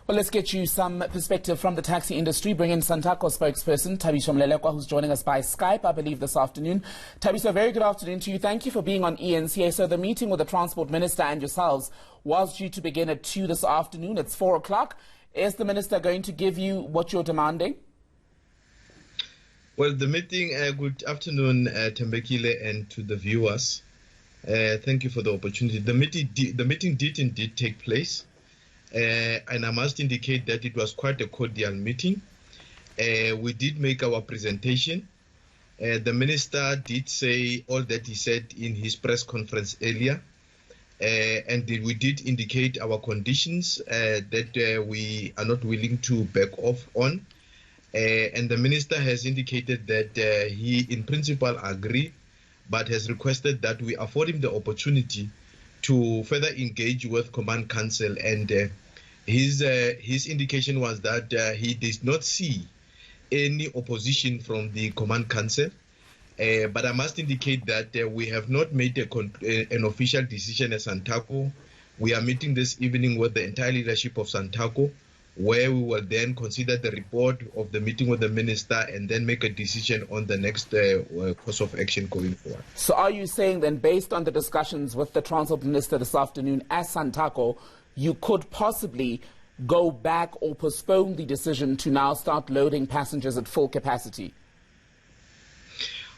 Well, let's get you some perspective from the taxi industry. Bring in Santaco spokesperson Thabiso Molelekwa, who's joining us by Skype, I believe, this afternoon. Thabiso, very good afternoon to you. Thank you for being on ENCA. So the meeting with the Transport Minister and yourselves was due to begin at 2 this afternoon. It's 4 o'clock. Is the Minister going to give you what you're demanding? Well, the meeting, good afternoon, Thembekile, and to the viewers. Thank you for the opportunity. The meeting did indeed take place. And I must indicate that it was quite a cordial meeting. We did make our presentation. The minister did say all that he said in his press conference earlier. And we did indicate our conditions that we are not willing to back off on. And the minister has indicated that he in principle agreed, but has requested that we afford him the opportunity to further engage with Command Council, and his indication was that he did not see any opposition from the Command Council. But I must indicate that we have not made an official decision at Santaco. We are meeting this evening with the entire leadership of Santaco, where we will then consider the report of the meeting with the minister and then make a decision on the next course of action going forward. So are you saying then, based on the discussions with the Transport Minister this afternoon at Santaco, you could possibly go back or postpone the decision to now start loading passengers at full capacity?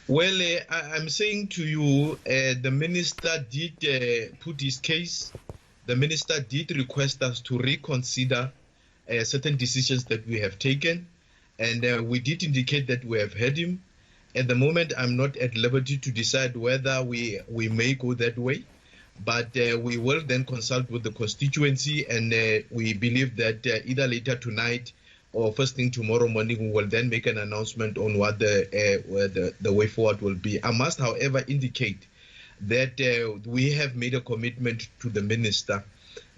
Well, I'm saying to you, the minister did put his case. The minister did request us to reconsider certain decisions that we have taken, and we did indicate that we have heard him. At the moment, I'm not at liberty to decide whether we may go that way, but we will then consult with the constituency, and we believe that either later tonight or first thing tomorrow morning, we will then make an announcement on what the way forward will be. I must, however, indicate that we have made a commitment to the minister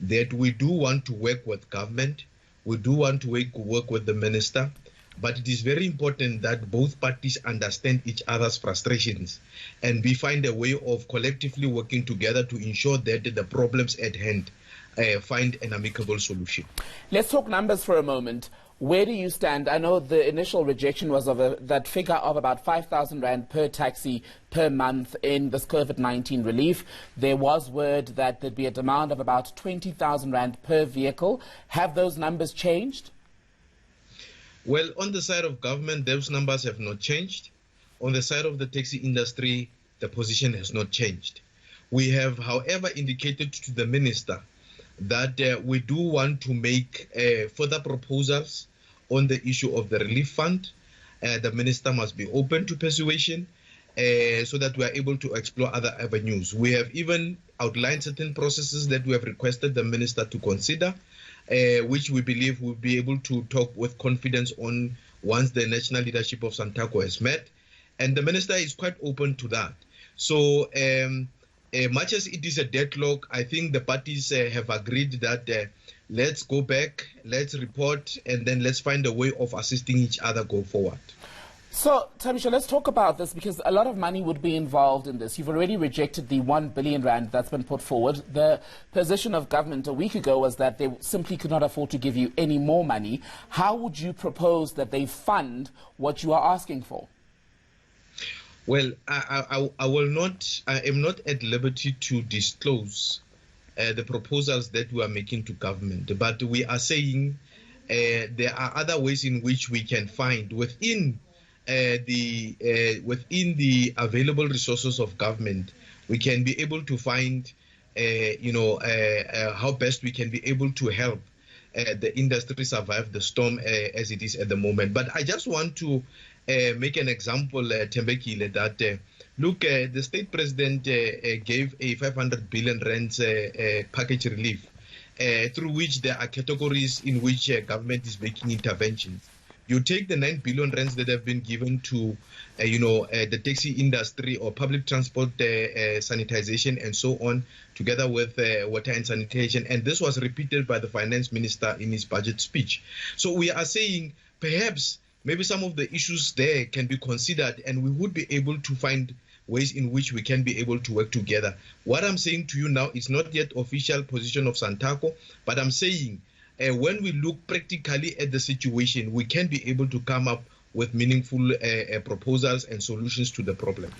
that we do want to work with government. We do want to work with the minister, but it is very important that both parties understand each other's frustrations, and we find a way of collectively working together to ensure that the problems at hand find an amicable solution. Let's talk numbers for a moment. Where do you stand? I know the initial rejection was of that figure of about 5,000 Rand per taxi per month in this COVID-19 relief. There was word that there'd be a demand of about 20,000 Rand per vehicle. Have those numbers changed? Well, on the side of government, those numbers have not changed. On the side of the taxi industry, the position has not changed. We have, however, indicated to the minister that we do want to make further proposals on the issue of the relief fund. The minister must be open to persuasion so that we are able to explore other avenues. We have even outlined certain processes that we have requested the minister to consider, which we believe we'll be able to talk with confidence on once the national leadership of Santaco has met. And the minister is quite open to that. So much as it is a deadlock, I think the parties have agreed that let's go back, let's report, and then let's find a way of assisting each other go forward. So, Thabiso, let's talk about this, because a lot of money would be involved in this. You've already rejected the 1 billion Rand that's been put forward. The position of government a week ago was that they simply could not afford to give you any more money. How would you propose that they fund what you are asking for? Well, I am not at liberty to disclose the proposals that we are making to government, but we are saying there are other ways in which we can find within the available resources of government. We can be able to find, how best we can be able to help the industry survive the storm as it is at the moment. But I just want to make an example, Thembekile, that look, the state president gave a 500 billion Rand package relief, through which there are categories in which government is making interventions. You take the 9 billion Rands that have been given to, the taxi industry or public transport sanitization and so on, together with water and sanitation, and this was repeated by the finance minister in his budget speech. So we are saying perhaps maybe some of the issues there can be considered, and we would be able to find ways in which we can be able to work together. What I'm saying to you now is not yet official position of Santaco, but I'm saying when we look practically at the situation, we can be able to come up with meaningful proposals and solutions to the problem.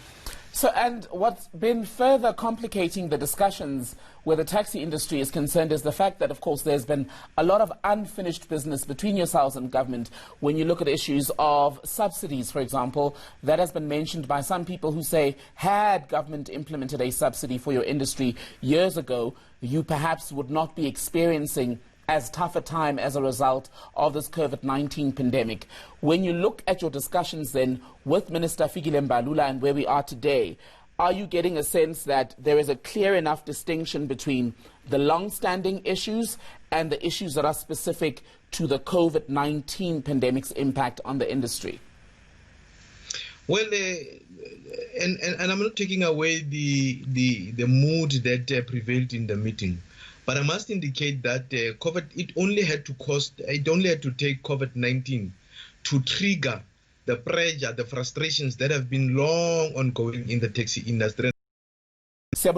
So, and what's been further complicating the discussions where the taxi industry is concerned is the fact that, of course, there's been a lot of unfinished business between yourselves and government. When you look at issues of subsidies, for example, that has been mentioned by some people who say, had government implemented a subsidy for your industry years ago, you perhaps would not be experiencing as tough a time as a result of this COVID-19 pandemic. When you look at your discussions then with Minister Fikile Mbalula and where we are today, are you getting a sense that there is a clear enough distinction between the long-standing issues and the issues that are specific to the COVID-19 pandemic's impact on the industry? Well, and I'm not taking away the mood that prevailed in the meeting. But I must indicate that COVID, it only had to take COVID-19 to trigger the pressure, the frustrations that have been long ongoing in the taxi industry.